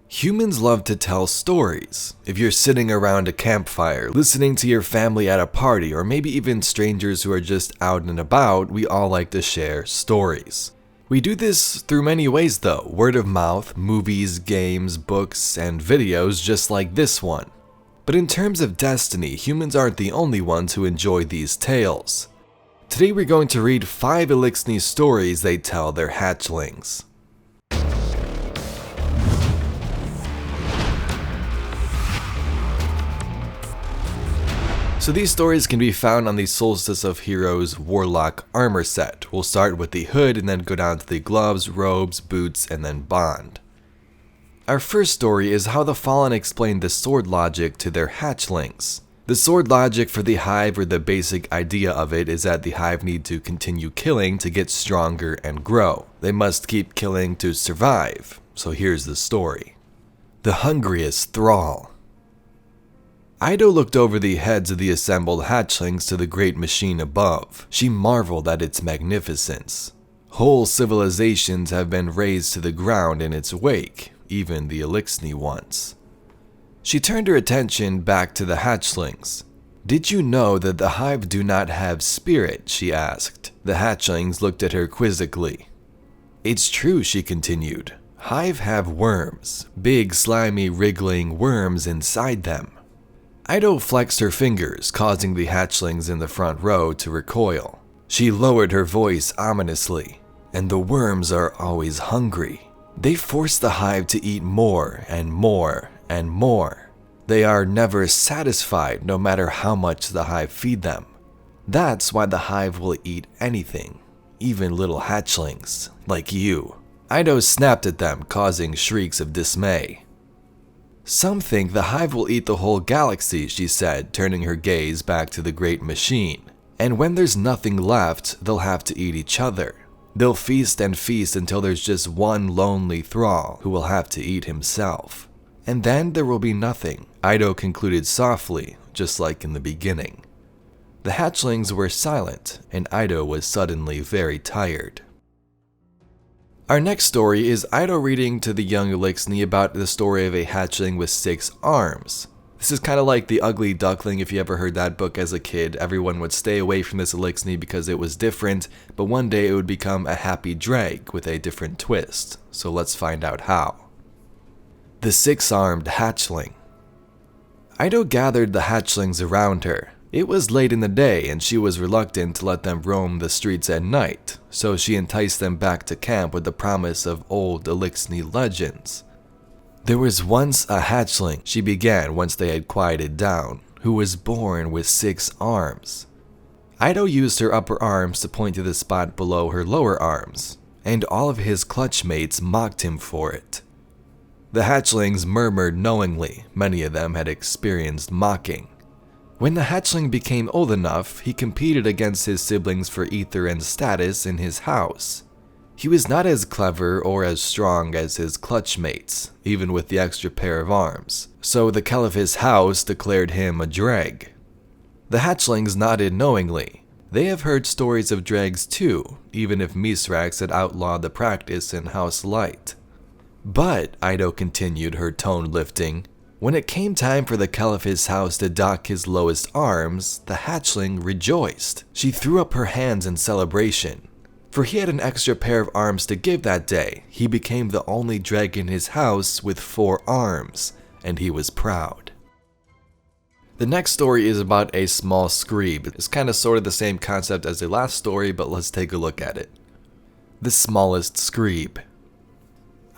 Humans love to tell stories. If you're sitting around a campfire, listening to your family at a party, or maybe even strangers who are just out and about, we all like to share stories. We do this through many ways though, word of mouth, movies, games, books, and videos just like this one. But in terms of destiny, humans aren't the only ones who enjoy these tales. Today we're going to read 5 Eliksni stories they tell their hatchlings. So these stories can be found on the Solstice of Heroes Warlock armor set. We'll start with the hood and then go down to the gloves, robes, boots, and then bond. Our first story is how the Fallen explained the sword logic to their hatchlings. The sword logic for the hive, or the basic idea of it, is that the hive need to continue killing to get stronger and grow. They must keep killing to survive. So here's the story. The hungriest Thrall. Eido looked over the heads of the assembled hatchlings to the great machine above. She marveled at its magnificence. Whole civilizations have been razed to the ground in its wake, even the Eliksni ones. She turned her attention back to the hatchlings. "Did you know that the hive do not have spirit?" she asked. The hatchlings looked at her quizzically. "It's true," she continued. "Hive have worms, big slimy wriggling worms inside them." Eido flexed her fingers, causing the hatchlings in the front row to recoil. She lowered her voice ominously. "And the worms are always hungry. They force the hive to eat more and more and more. They are never satisfied no matter how much the hive feed them. That's why the hive will eat anything, even little hatchlings, like you." Eido snapped at them, causing shrieks of dismay. "Some think the hive will eat the whole galaxy," she said, turning her gaze back to the great machine. "And when there's nothing left, they'll have to eat each other. They'll feast and feast until there's just one lonely Thrall who will have to eat himself. And then there will be nothing," Eido concluded softly, just like in the beginning. The hatchlings were silent, and Eido was suddenly very tired. Our next story is Eido reading to the young Eliksni about the story of a hatchling with 6 arms. This is kind of like The Ugly Duckling. If you ever heard that book as a kid, everyone would stay away from this Eliksni because it was different, but one day it would become a happy drake with a different twist. So let's find out how. The 6-armed hatchling. Eido gathered the hatchlings around her. It was late in the day and she was reluctant to let them roam the streets at night, so she enticed them back to camp with the promise of old Eliksni legends. "There was once a hatchling," she began once they had quieted down, "who was born with 6 arms. Eido used her upper arms to point to the spot below her lower arms, and all of his clutch mates mocked him for it." The hatchlings murmured knowingly. Many of them had experienced mocking. When the hatchling became old enough, he competed against his siblings for ether and status in his house. He was not as clever or as strong as his clutch mates, even with the extra pair of arms, so the Kell of his house declared him a dreg. The hatchlings nodded knowingly. They have heard stories of dregs too, even if Misrax had outlawed the practice in House Light. "But," Eido continued, her tone lifting, "when it came time for the Kell of his house to dock his lowest arms, the hatchling rejoiced. She threw up her hands in celebration. For he had an extra pair of arms to give that day. He became the only dreg in his house with 4 arms, and he was proud." The next story is about a small SCREEB. It's kind of sort of the same concept as the last story, but let's take a look at it. The smallest SCREEB.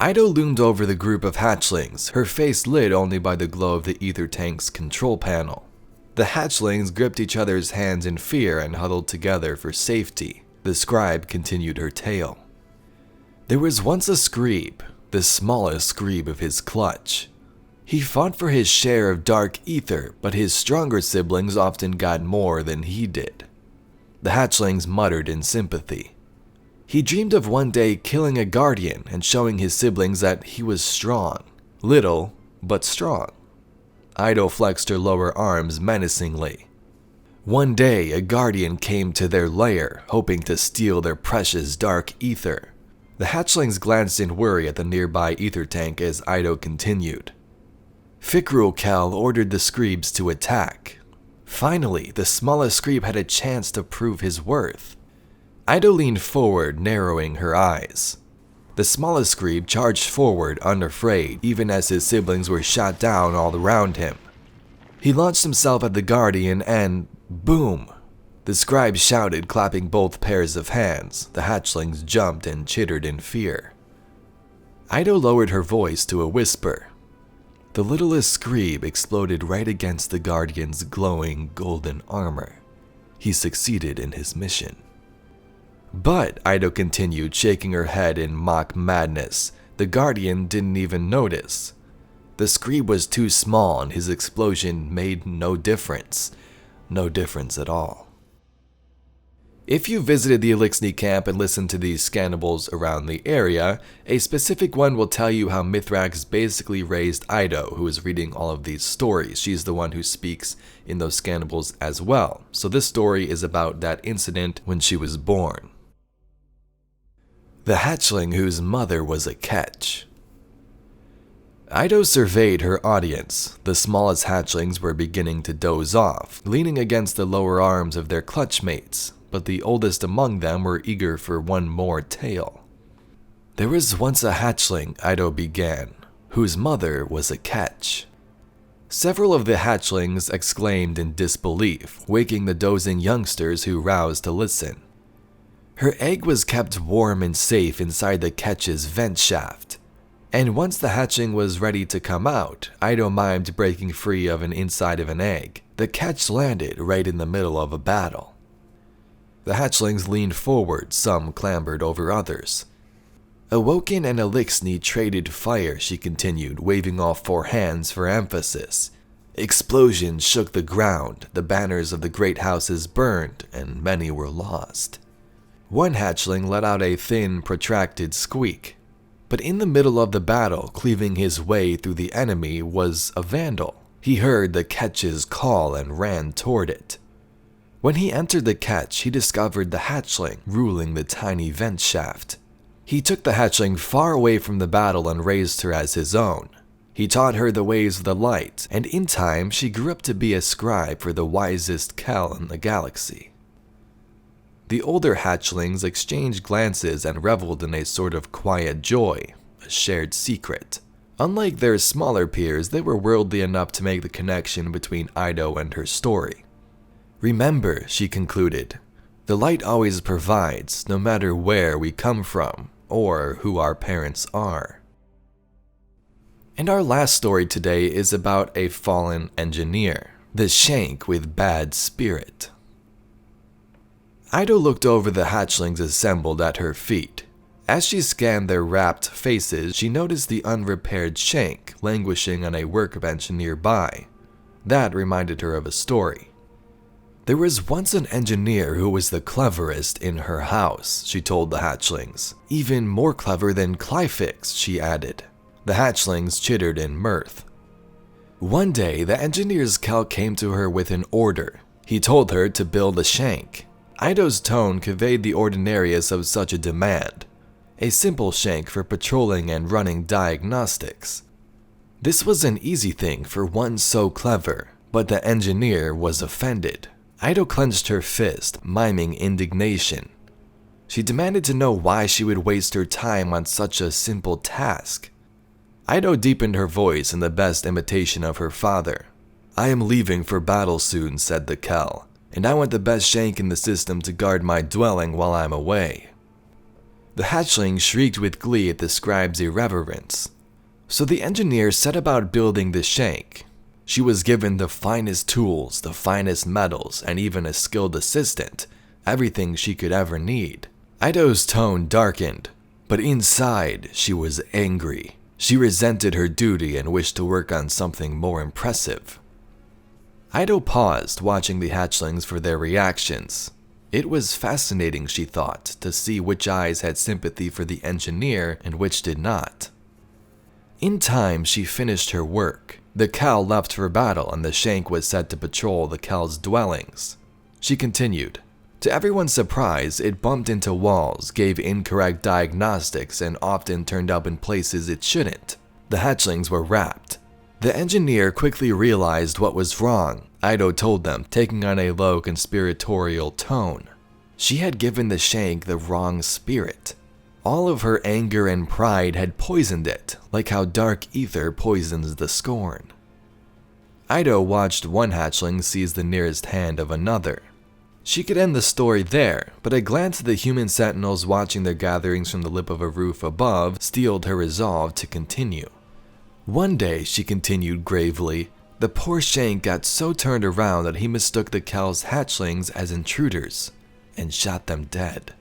Eido loomed over the group of hatchlings, her face lit only by the glow of the ether tank's control panel. The hatchlings gripped each other's hands in fear and huddled together for safety. The scribe continued her tale. "There was once a SCREEB, the smallest SCREEB of his clutch. He fought for his share of dark ether, but his stronger siblings often got more than he did." The hatchlings muttered in sympathy. "He dreamed of one day killing a guardian and showing his siblings that he was strong. Little, but strong." Eido flexed her lower arms menacingly. "One day, a guardian came to their lair, hoping to steal their precious dark ether. The hatchlings glanced in worry at the nearby ether tank as Eido continued. Fikrul Kel ordered the SCREEBs to attack. Finally, the smallest SCREEB had a chance to prove his worth. Eido leaned forward, narrowing her eyes. The smallest SCREEB charged forward, unafraid, even as his siblings were shot down all around him. He launched himself at the Guardian and, boom! The scribe shouted, clapping both pairs of hands. The hatchlings jumped and chittered in fear. Eido lowered her voice to a whisper. The littlest SCREEB exploded right against the Guardian's glowing golden armor. He succeeded in his mission. But, Eido continued, shaking her head in mock madness, the Guardian didn't even notice. The SCREEB was too small and his explosion made no difference. No difference at all. If you visited the Eliksni camp and listened to these scannables around the area, a specific one will tell you how Mithrax basically raised Eido, who is reading all of these stories. She's the one who speaks in those scannables as well. So this story is about that incident when she was born. The hatchling whose mother was a KETCH. Eido surveyed her audience. The smallest hatchlings were beginning to doze off, leaning against the lower arms of their clutch mates, but the oldest among them were eager for one more tale. There was once a hatchling, Eido began, whose mother was a KETCH. Several of the hatchlings exclaimed in disbelief, waking the dozing youngsters who roused to listen. Her egg was kept warm and safe inside the KETCH's vent shaft. And once the hatchling was ready to come out, Eido mimed breaking free of an inside of an egg. The KETCH landed right in the middle of a battle. The hatchlings leaned forward, some clambered over others. Awoken and Eliksni traded fire, she continued, waving off 4 hands for emphasis. Explosions shook the ground, the banners of the great houses burned, and many were lost. One hatchling let out a thin, protracted squeak. But in the middle of the battle, cleaving his way through the enemy, was a vandal. He heard the KETCH's call and ran toward it. When he entered the KETCH, he discovered the hatchling ruling the tiny vent shaft. He took the hatchling far away from the battle and raised her as his own. He taught her the ways of the light, and in time she grew up to be a scribe for the wisest Kel in the galaxy. The older hatchlings exchanged glances and reveled in a sort of quiet joy, a shared secret. Unlike their smaller peers, they were worldly enough to make the connection between Eido and her story. Remember, she concluded, the light always provides, no matter where we come from, or who our parents are. And our last story today is about a fallen engineer, the SHANK with bad spirit. Eido looked over the hatchlings assembled at her feet. As she scanned their rapt faces, she noticed the unrepaired SHANK languishing on a workbench nearby. That reminded her of a story. There was once an engineer who was the cleverest in her house, she told the hatchlings. Even more clever than Clyfix, she added. The hatchlings chittered in mirth. One day, the engineer's Kel came to her with an order. He told her to build a SHANK. Eido's tone conveyed the ordinariness of such a demand. A simple SHANK for patrolling and running diagnostics. This was an easy thing for one so clever, but the engineer was offended. Eido clenched her fist, miming indignation. She demanded to know why she would waste her time on such a simple task. Eido deepened her voice in the best imitation of her father. I am leaving for battle soon, said the Kel. And I want the best SHANK in the system to guard my dwelling while I'm away. The hatchling shrieked with glee at the scribe's irreverence. So the engineer set about building the SHANK. She was given the finest tools, the finest metals, and even a skilled assistant, everything she could ever need. Eido's tone darkened, but inside she was angry. She resented her duty and wished to work on something more impressive. Eido paused, watching the hatchlings for their reactions. It was fascinating, she thought, to see which eyes had sympathy for the engineer and which did not. In time, she finished her work. The Kel left for battle and the SHANK was set to patrol the Kel's dwellings. She continued, To everyone's surprise, it bumped into walls, gave incorrect diagnostics, and often turned up in places it shouldn't. The hatchlings were wrapped. The engineer quickly realized what was wrong, Eido told them, taking on a low conspiratorial tone. She had given the shank the wrong spirit. All of her anger and pride had poisoned it, like how dark ether poisons the scorn. Eido watched one hatchling seize the nearest hand of another. She could end the story there, but a glance at the human sentinels watching their gatherings from the lip of a roof above steeled her resolve to continue. One day, she continued gravely, the poor shank got so turned around that he mistook the Kel's hatchlings as intruders, and shot them dead.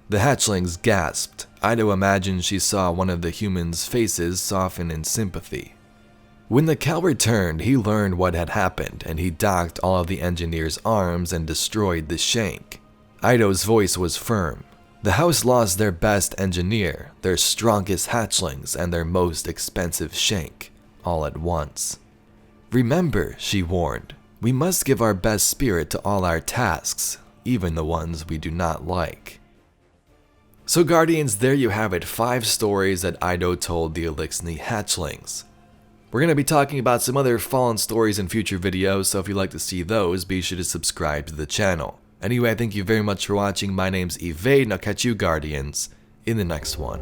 The hatchlings gasped. Eido imagined she saw one of the humans' faces soften in sympathy. When the Kel returned, he learned what had happened, and he docked all of the engineer's arms and destroyed the shank. Eido's voice was firm. The house lost their best engineer, their strongest hatchlings, and their most expensive shank, all at once. Remember, she warned, we must give our best spirit to all our tasks, even the ones we do not like. So Guardians, there you have it, 5 stories that Eido told the Eliksni hatchlings. We're going to be talking about some other Fallen stories in future videos, so if you'd like to see those, be sure to subscribe to the channel. Anyway, thank you very much for watching. My name's Evade, and I'll catch you Guardians in the next one.